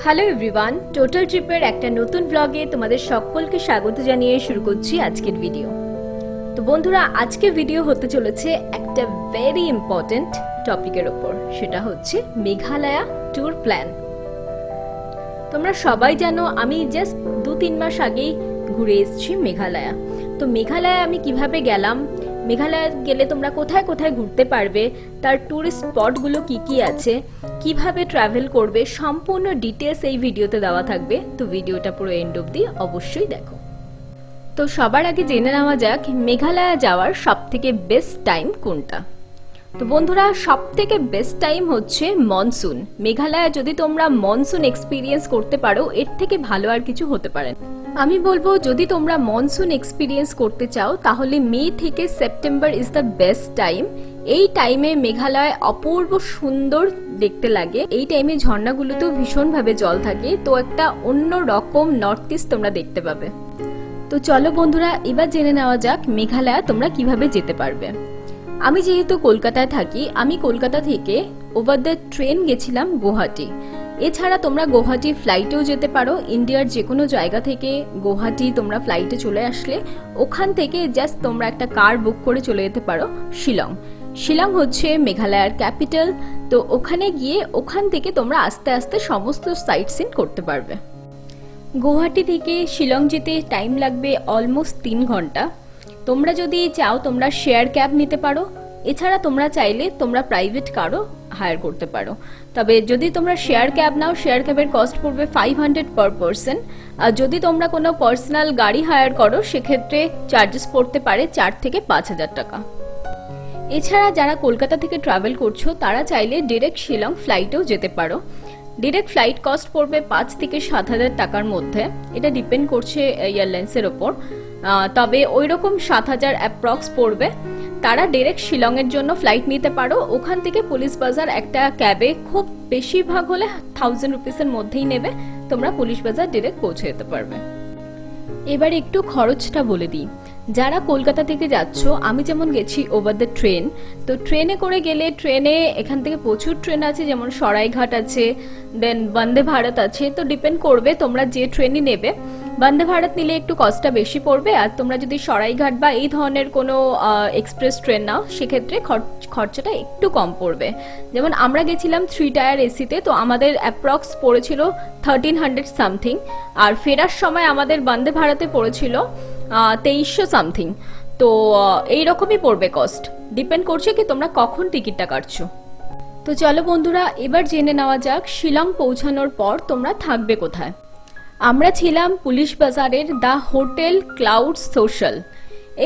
Hello everyone, total ট্রিপের একটা নতুন ব্লগে তোমাদের সকলকে স্বাগত জানিয়ে শুরু করছি আজকের ভিডিও। তো বন্ধুরা, আজকের ভিডিও হতে চলেছে একটা ভেরি ইম্পর্টেন্ট টপিকের ওপর, সেটা হচ্ছে মেঘালয়া ট্যুর প্ল্যান। তোমরা সবাই জানো আমি জাস্ট 2-3 মাস আগেই ঘুরে এসেছি মেঘালয়া। তো মেঘালয়া আমি কিভাবে গেলাম, মেঘালয় গেলে তোমরা কোথায় কোথায় ঘুরতে পারবে, তার ট্যুরিস্ট স্পটগুলো কি কি আছে, কিভাবে ট্রাভেল করবে, সম্পূর্ণ ডিটেলস এই ভিডিওতে দেওয়া থাকবে। তো ভিডিওটা পুরো এন্ড অবধি অবশ্যই দেখো। তো সবার আগে জেনে নেওয়া যাক মেঘালয়া যাওয়ার সবথেকে বেস্ট টাইম কোনটা। তো বন্ধুরা, সবথেকে বেস্ট টাইম হচ্ছে মনসুন। মেঘালয়া যদি তোমরা মনসুন এক্সপিরিয়েন্স করতে পারো, এর থেকে ভালো আর কিছু হতে পারে না। আমি বলবো যদি তোমরা মনসুন এক্সপিরিয়েন্স করতে চাও তাহলে মে থেকে September is the best time. এই টাইমে মেঘালয় অপূর্ব সুন্দর দেখতে লাগে। এই টাইমে ঝর্ণাগুলোতেও ভীষণভাবে জল থাকে, তো একটা অন্য রকম নর্থ ইস্ট তোমরা দেখতে পাবে। তো চলো বন্ধুরা, এবার জেনে নেওয়া যাক মেঘালয়া তোমরা কিভাবে যেতে পারবে। আমি যেহেতু কলকাতায় থাকি, আমি কলকাতা থেকে ওভার দ্য ট্রেন গেছিলাম গুয়াহাটি। এছাড়া তোমরা গুয়াহাটি ফ্লাইটেও যেতে পারো। ইন্ডিয়ার যে কোনো জায়গা থেকে গুয়াহাটি তোমরা ফ্লাইটে চলে আসলে ওখান থেকে জাস্ট তোমরা একটা কার বুক করে চলে যেতে পারো শিলং। শিলং হচ্ছে মেঘালয়ার ক্যাপিটাল। তো ওখানে গিয়ে ওখান থেকে তোমরা আস্তে আস্তে সমস্ত সাইট সিন করতে পারবে। গুয়াহাটি থেকে শিলং যেতে টাইম লাগবে অলমোস্ট 3 ঘন্টা। তোমরা যদি চাও তোমরা শেয়ার ক্যাব নিতে পারো, এছাড়া তোমরা চাইলে তোমরা প্রাইভেট কারও হায়ার করতে পারো। তবে যদি তোমরা শেয়ার ক্যাব নাও, শেয়ার ক্যাবের কস্ট পড়বে 500 পার পারসন। আর যদি তোমরা কোনো পার্সোনাল গাড়ি হায়ার করো সেক্ষেত্রে চার্জেস পড়তে পারে 4 থেকে 5,000 টাকা। এছাড়া যারা কলকাতা থেকে ট্রাভেল করছো তারা চাইলে ডিরেক্ট শিলং ফ্লাইটেও যেতে পারো। ডিরেক্ট ফ্লাইট কস্ট পড়বে 5 থেকে 7,000 টাকার মধ্যে। এটা ডিপেন্ড করছে এয়ারলাইন্সের ওপর, তবে ওই রকম 7,000 অ্যাপ্রক্স পড়বে। তারা ডিরেক্ট শিলংয়ের জন্য ফ্লাইট নিতে পারো। ওখান থেকে পুলিশ বাজার একটা ক্যাবে খুব বেশিরভাগ হলে 1000 রুপিসের মধ্যেই নেবে, তোমরা পুলিশ বাজার ডিরেক্ট পৌঁছে যেতে পারবে। এবার একটু খরচটা বলে দিই। যারা কলকাতা থেকে যাচ্ছ, আমি যেমন গেছি ওভার দ্য ট্রেন, তো ট্রেনে করে গেলে ট্রেনে এখান থেকে প্রচুর ট্রেন আছে, যেমন সরাইঘাট আছে, দেন বন্দে ভারত আছে। তো ডিপেন্ড করবে তোমরা যে ট্রেনই নেবে। বন্দে ভারত নিলে একটু কস্টটা বেশি পড়বে, আর তোমরা যদি সরাইঘাট বা এই ধরনের কোনো এক্সপ্রেস ট্রেন নাও সেক্ষেত্রে খরচাটা একটু কম পড়বে। যেমন আমরা গেছিলাম 3 টায়ার এসিতে, তো আমাদের অ্যাপ্রক্স পড়েছিল 1300 সামথিং, আর ফেরার সময় আমাদের বন্দে ভারতে পড়েছিল 2300 সামথিং। তো এইরকমই পড়বে কস্ট, ডিপেন্ড করছে কি তোমরা কখন টিকিটটা কাটছো। তো চলো বন্ধুরা, এবার জেনে নেওয়া যাক শিলং পৌঁছানোর পর তোমরা থাকবে কোথায়। আমরা ছিলাম পুলিশ বাজারের দ্য হোটেল ক্লাউড সোশ্যাল।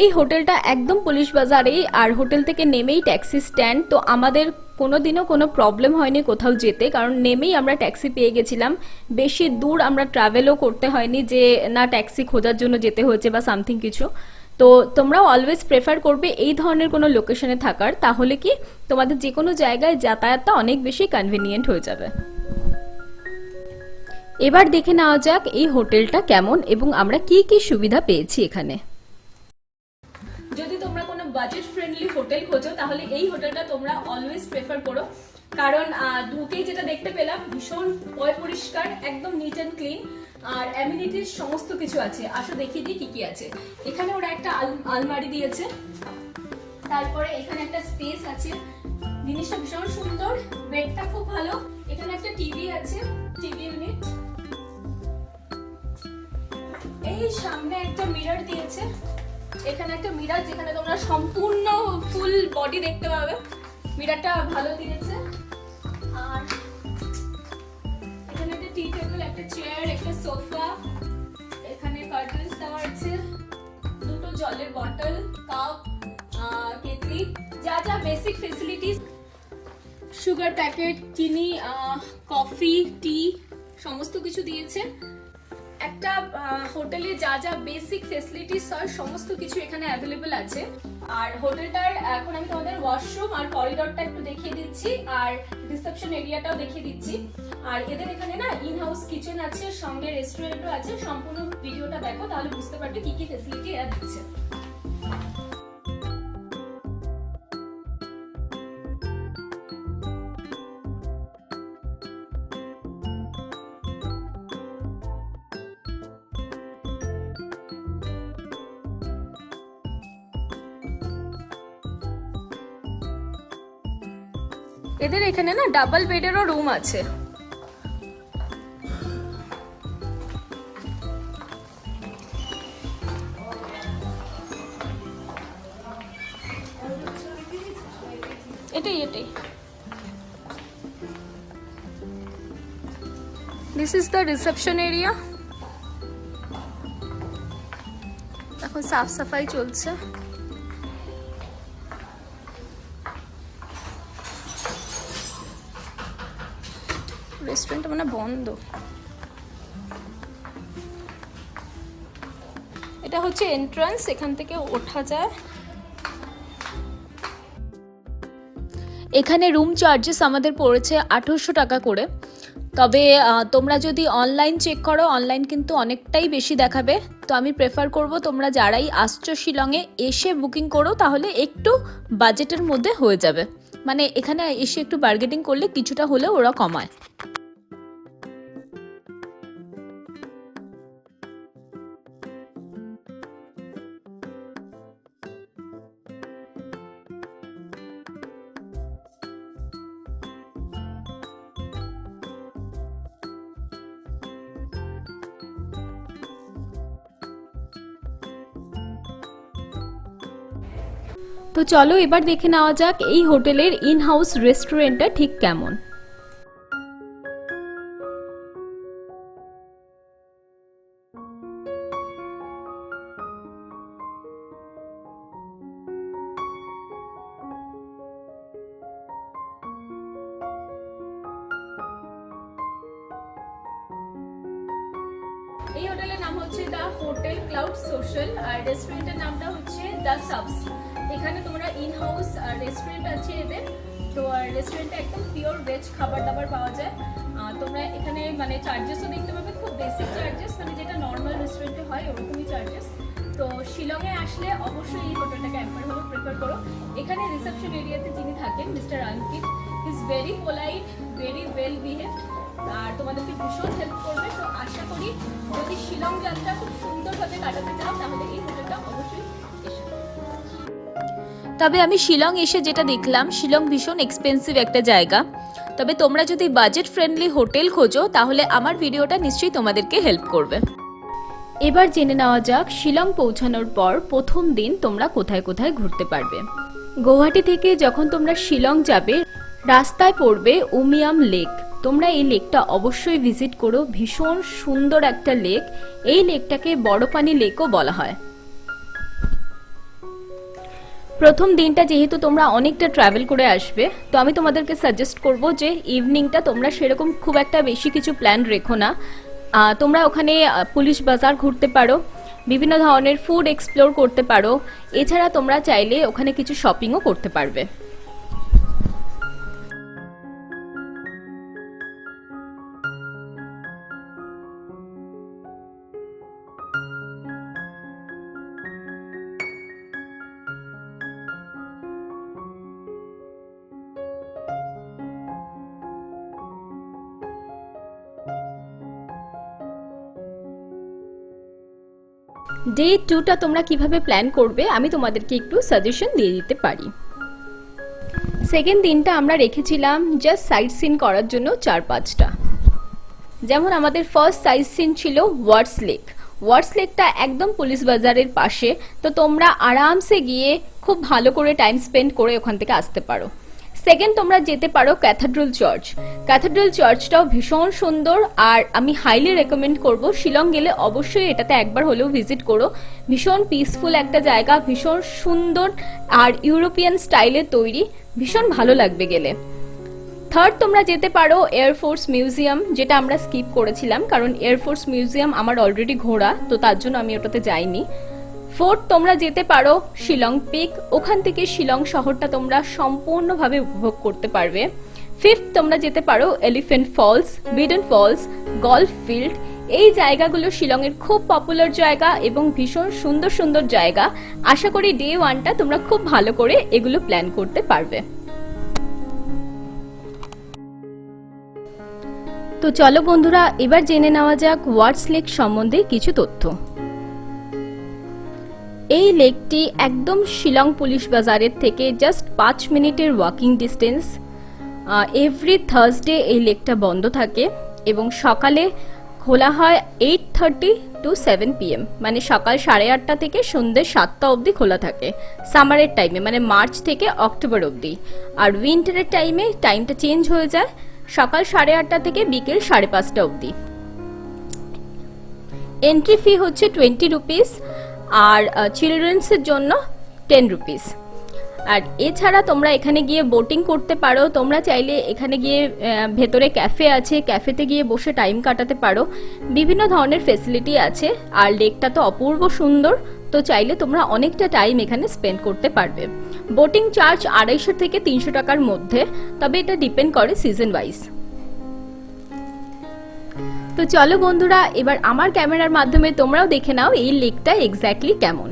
এই হোটেলটা একদম পুলিশ বাজারেই, আর হোটেল থেকে নেমেই ট্যাক্সি স্ট্যান্ড। তো আমাদের কোনোদিনও কোনো প্রবলেম হয়নি কোথাও যেতে, কারণ নেমেই আমরা ট্যাক্সি পেয়ে গেছিলাম। বেশি দূর আমরা ট্রাভেলও করতে হয়নি যে না ট্যাক্সি খোঁজার জন্য যেতে হয়েছে বা সামথিং কিছু। তো তোমরাও অলওয়েজ প্রেফার করবে এই ধরনের কোনো লোকেশনে থাকার, তাহলে কি তোমাদের যে কোনো জায়গায় যাতায়াতটা অনেক বেশি কনভিনিয়েন্ট হয়ে যাবে। এবার দেখে নেওয়া যাক এই হোটেলটা কেমন এবং আমরা কি কি সুবিধা পেয়েছি এখানে। যদি তোমরা কোনো বাজেট ফ্রেন্ডলি হোটেল খোঁজো তাহলে এই হোটেলটা তোমরা অলওয়েজ প্রেফার করো, কারণ ঢুকেই যেটা দেখতে পেলাম ভীষণ পরিষ্কার, একদম নিট অ্যান্ড ক্লিন, আর অ্যামিনিটিস সমস্ত কিছু আছে। আসো দেখিয়ে দিই কি কি আছে। এখানে ওরা একটা আলমারি দিয়েছে, তারপরে এখানে একটা স্পেস আছে, জিনিসটা ভীষণ সুন্দর, বেডটা খুব ভালো। এখানে একটা টিভি আছে, টিভি ইউনিট। এই সামনে একটা মিরর দিয়েছে, এখানে একটা মিরর যেখানে তোমরা সম্পূর্ণ ফুল বডি দেখতে পাবে। মিররটা ভালো দিয়েছে। আর এখানে একটা টি টেবিল, একটা চেয়ার, একটা সোফা, এখানে কার্টেন্স দেওয়া আছে, দুটো জলের বটল, কাপ, কেটলি, যা যা বেসিক ফেসিলিটিস, সুগার প্যাকেট, চিনি, কফি, টি সমস্ত কিছু দিয়েছে। একটা হোটেলে যা যা বেসিক ফেসিলিটিস হয় সমস্ত কিছু এখানে অ্যাভেলেবল আছে। আর হোটেলটার এখন আমি তোমাদের ওয়াশরুম আর করিডোরটা একটু দেখিয়ে দিচ্ছি, আর রিসেপশন এরিয়াটাও দেখিয়ে দিচ্ছি। আর এদের এখানে না ইন হাউস কিচেন আছে, সঙ্গে রেস্টুরেন্টও আছে। সম্পূর্ণ ভিডিওটা দেখো তাহলে বুঝতে পারবে কি কি ফেসিলিটি এরা দিচ্ছে। এদের এখানে না ডাবল বেডেরও রুম আছে। এটাই এটাই। This is the reception area. এখন সাফ সাফাই চলছে। রেস্টুরেন্ট মানে বন্ধ। এটা হচ্ছে এন্ট্রান্স, এখান থেকে ওঠা যায়। এখানে রুম চার্জেস আমাদের পড়েছে 2800 টাকা করে। তবে তোমরা যদি অনলাইন চেক করো, অনলাইন কিন্তু অনেকটাই বেশি দেখাবে। তো আমি প্রেফার করব তোমরা যারাই আসছো শিলংয়ে এসে বুকিং করো, তাহলে একটু বাজেটের মধ্যে হয়ে যাবে। মানে এখানে এসে একটু বার্গেনিং করলে কিছুটা হলেও ওরা কমায়। তো চলো এবার দেখে নেওয়া যাক এই হোটেলের ইন হাউস রেস্টুরেন্টটা ঠিক কেমন। এই হোটেলের নাম হচ্ছে দ্য হোটেল ক্লাউড সোশ্যাল, আর রেস্টুরেন্টের নামটা হচ্ছে দ্য সাবস। এখানে তোমরা ইন হাউস রেস্টুরেন্ট আছে এদের। তো রেস্টুরেন্টে একদম পিওর ভেজ খাবার দাবার পাওয়া যায়। তোমরা এখানে মানে চার্জেসও দেখতে পাবে, খুব বেসিক চার্জেস, মানে যেটা নর্মাল রেস্টুরেন্টে হয় ওরকমই চার্জেস। তো শিলংয়ে আসলে অবশ্যই এই হোটেলটাকে একবার হলেও প্রেফার করো। এখানে রিসেপশন এরিয়াতে যিনি থাকেন mister Ankit, he is very polite, very well behave, আর তোমাদেরকে ভীষণ হেল্প করবে। তো আশা করি যদি শিলং যাত্রা খুব সুন্দরভাবে কাটাতে চাও তাহলে এই হোটেলটা অবশ্যই এসো। তবে আমি শিলং এসে যেটা দেখলাম, শিলং ভীষণ এক্সপেন্সিভ একটা জায়গা। তবে তোমরা যদি বাজেট ফ্রেন্ডলি হোটেল খোঁজো তাহলে আমার ভিডিওটা নিশ্চয়ই তোমাদেরকে হেল্প করবে। এবার জেনে নেওয়া যাক শিলং পৌঁছানোর পর প্রথম দিন তোমরা কোথায় কোথায় ঘুরতে পারবে। গুয়াহাটি থেকে যখন তোমরা শিলং যাবে রাস্তায় পড়বে উমিয়াম লেক। তোমরা এই লেকটা অবশ্যই ভিজিট করো, ভীষণ সুন্দর একটা লেক। এই লেকটাকে বড়পানি লেকও বলা হয়। প্রথম দিনটা যেহেতু তোমরা অনেকটা ট্রাভেল করে আসবে, তো আমি তোমাদেরকে সাজেস্ট করব যে ইভিনিংটা তোমরা সেরকম খুব একটা বেশি কিছু প্ল্যান রেখো না। তোমরা ওখানে পুলিশ বাজার ঘুরতে পারো, বিভিন্ন ধরনের ফুড এক্সপ্লোর করতে পারো। এছাড়া তোমরা চাইলে ওখানে কিছু শপিংও করতে পারবে। ডে 2টা তোমরা কিভাবে প্ল্যান করবে আমি তোমাদেরকে একটু সাজেশন দিয়ে দিতে পারি। সেকেন্ড দিনটা আমরা রেখেছিলাম জাস্ট সাইট সিন করার জন্য 4-5টা। যেমন আমাদের ফার্স্ট সাইট সিন ছিল ওয়ার্ডস লেক। ওয়ার্ডস লেকটা একদম পুলিশ বাজারের পাশে, তো তোমরা আরামসে গিয়ে খুব ভালো করে টাইম স্পেন্ড করে ওখান থেকে আসতে পারো। সেকেন্ড তোমরা যেতে পারো ক্যাথেড্রাল চার্চ। ক্যাথেড্রাল চার্চটাও ভীষণ সুন্দর, আর আমি হাইলি রেকমেন্ড করব শিলং গেলে অবশ্যই এটাতে একবার হলেও ভিজিট করো। ভীষণ পিসফুল একটা জায়গা, ভীষণ সুন্দর আর ইউরোপিয়ান স্টাইলে তৈরি, ভীষণ ভালো লাগবে গেলে। থার্ড তোমরা যেতে পারো এয়ারফোর্স মিউজিয়াম, যেটা আমরা স্কিপ করেছিলাম কারণ এয়ারফোর্স মিউজিয়াম আমার অলরেডি ঘোরা, তো তার জন্য আমি ওটাতে যাইনি। ফোর্থ তোমরা যেতে পারো শিলং পিক, ওখান থেকে শিলং শহরটা তোমরা সম্পূর্ণভাবে উপভোগ করতে পারবে। ফিফথ তোমরা যেতে পারো Elephant Falls, Beadon Falls, golf field. এই জায়গাগুলো শিলংয়ের খুব পপুলার জায়গা এবং ভীষণ সুন্দর সুন্দর জায়গা। আশা করি ডে 1টা তোমরা খুব ভালো করে এগুলো প্ল্যান করতে পারবে। তো চলো বন্ধুরা, এবার জেনে নেওয়া যাক ওয়ার্ডস লেক সম্বন্ধে কিছু তথ্য। এই লেকটি একদম শিলং পুলিশ বাজারের থেকে জাস্ট 5 মিনিটের ওয়াকিং ডিস্টেন্স। এভরি থার্সডে এই লেকটা বন্ধ থাকে এবং সকালে খোলা হয় 8:30 to 7 PM, মানে সকাল 8:30 থেকে সন্ধ্যে 7টা অবধি খোলা থাকে সামারের টাইমে, মানে মার্চ থেকে অক্টোবর অবধি। আর উইন্টারের টাইমে টাইমটা চেঞ্জ হয়ে যায় সকাল 8:30 থেকে বিকেল 5:30 অবধি। এন্ট্রি ফি হচ্ছে 20 রুপিস আর চিলড্রেন্সের জন্য 10 রুপিস। আর এছাড়া তোমরা এখানে গিয়ে বোটিং করতে পারো, তোমরা চাইলে এখানে গিয়ে ভেতরে ক্যাফে আছে, ক্যাফেতে গিয়ে বসে টাইম কাটাতে পারো, বিভিন্ন ধরনের ফেসিলিটি আছে। আর লেকটা তো অপূর্ব সুন্দর, তো চাইলে তোমরা অনেকটা টাইম এখানে স্পেন্ড করতে পারবে। বোটিং চার্জ 250 থেকে 300 টাকার মধ্যে, তবে এটা ডিপেন্ড করে সিজন ওয়াইজ। তো চলো বন্ধুরা, এবার আমার ক্যামেরার মাধ্যমে তোমরাও দেখে নাও এই লেকটা এক্স্যাক্টলি কেমন।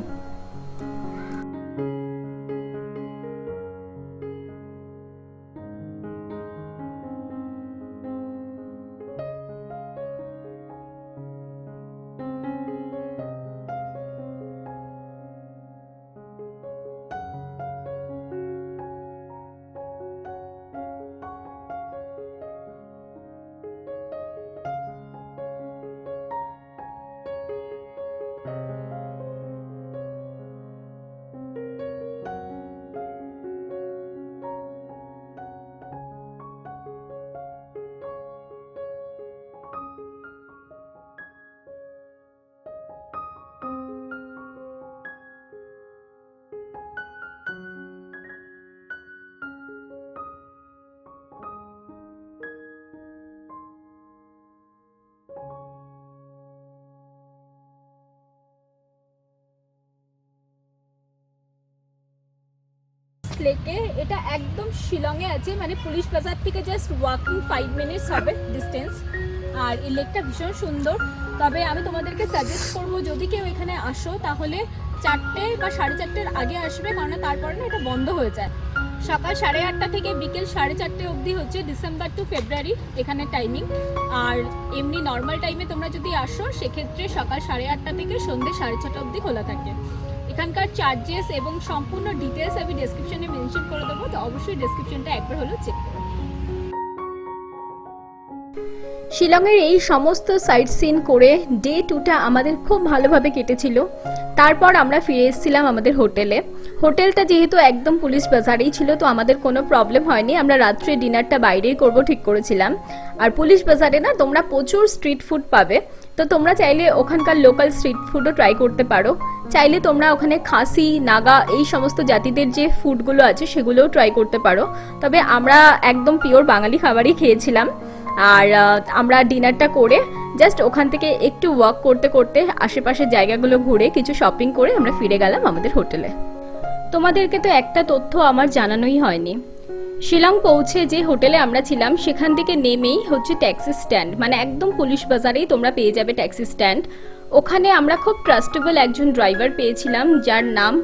লেকে এটা একদম শিলংয়ে আছে, মানে পুলিশ বাজার থেকে জাস্ট ওয়াকিং 5 মিনিটস হবে ডিস্টেন্স। আর এই লেকটা ভীষণ সুন্দর, তবে আমি তোমাদেরকে সাজেস্ট করব যদি কেউ এখানে আসো তাহলে 4টে বা 4:30-এর আগে আসবে, কারণ তারপরে না এটা বন্ধ হয়ে যায়। সকাল 8:30 থেকে বিকেল 4:30 অবধি হচ্ছে ডিসেম্বর টু ফেব্রুয়ারি এখানে টাইমিং। আর এমনি নর্মাল টাইমে তোমরা যদি আসো সেক্ষেত্রে সকাল 8:30 থেকে সন্ধ্যে 6:30 অবধি খোলা থাকে। এখানকার চার্জেস এবং সম্পূর্ণ ডিটেলস আমি ডেসক্রিপশনে মেনশন করে দেবো, তো অবশ্যই ডেসক্রিপশনটা একবার হলেও চেক করো। শিলংয়ের এই সমস্ত সাইট সিন করে ডে 2টা আমাদের খুব ভালোভাবে কেটেছিল। তারপর আমরা ফিরে এসেছিলাম আমাদের হোটেলে। হোটেলটা যেহেতু একদম পুলিশ বাজারেই ছিল, তো আমাদের কোনো প্রবলেম হয়নি। আমরা রাত্রে ডিনারটা বাইরেই করব ঠিক করেছিলাম। আর পুলিশ বাজারে না তোমরা প্রচুর স্ট্রিট ফুড পাবে, তো তোমরা চাইলে ওখানকার লোকাল স্ট্রিট ফুডও ট্রাই করতে পারো। চাইলে তোমরা ওখানে খাসি, নাগা এই সমস্ত জাতিদের যে ফুডগুলো আছে সেগুলোও ট্রাই করতে পারো। তবে আমরা একদম পিওর বাঙালি খাবারই খেয়েছিলাম। আর আমরা ডিনারটা করে জাস্ট ওখান থেকে একটু ওয়াক করতে করতে আশেপাশের জায়গাগুলো ঘুরে কিছু শপিং করে আমরা ফিরে গেলাম আমাদের হোটেলে। তোমাদেরকে তো একটা তথ্য আমার জানানোই হয়নি। শিলং পৌঁছে যে হোটেলে আমরা ছিলাম সেখান থেকে নেমেই হচ্ছে ট্যাক্সি স্ট্যান্ড, মানে একদম পুলিশ বাজারেই তোমরা পেয়ে যাবে ট্যাক্সি স্ট্যান্ড। ওখানে আমরা খুব ট্রাস্টেবল একজন ড্রাইভার পেয়েছিলাম যার নাম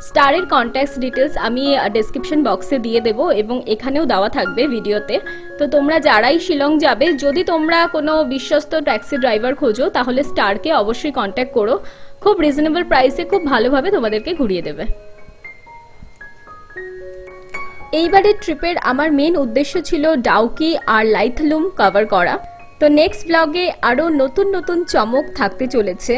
স্টারের কন্ট্যাক্ট ডিটেলস আমি ডেসক্রিপশন বক্সে দিয়ে দেবো এবং এখানেও দেওয়া থাকবে ভিডিওতে। তো তোমরা যারাই শিলং যাবে, যদি তোমরা কোনো বিশ্বস্ত ট্যাক্সি ড্রাইভার খোঁজো তাহলে স্টারকে অবশ্যই কন্ট্যাক্ট করো, খুব রিজনেবল প্রাইসে খুব ভালোভাবে তোমাদেরকে ঘুরিয়ে দেবে। এইবারের ট্রিপের আমার মেন উদ্দেশ্য ছিল ডাউকি আর লাইথালুম কভার করা। তো নেক্সট ব্লগে আরও নতুন নতুন চমক থাকতে চলেছে।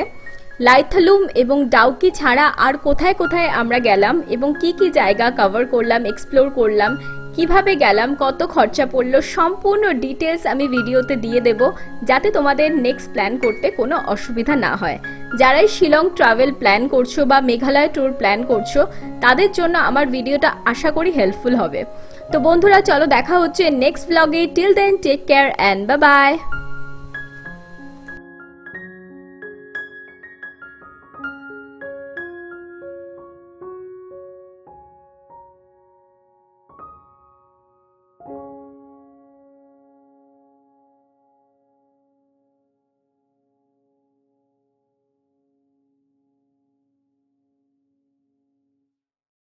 লাইথালুম এবং ডাউকি ছাড়া আর কোথায় কোথায় আমরা গেলাম এবং কি কি জায়গা কভার করলাম, এক্সপ্লোর করলাম, কিভাবে গেলাম, কত খরচা পড়লো, সম্পূর্ণ ডিটেলস আমি ভিডিওতে দিয়ে দেব, যাতে তোমাদের নেক্সট প্ল্যান করতে কোনো অসুবিধা না হয়। যারাই শিলং ট্রাভেল প্ল্যান করছো বা মেঘালয় ট্যুর প্ল্যান করছো তাদের জন্য আমার ভিডিওটা আশা করি হেল্পফুল হবে। তো বন্ধুরা চলো দেখা হচ্ছে নেক্সট ব্লগে। Till then take care and bye by.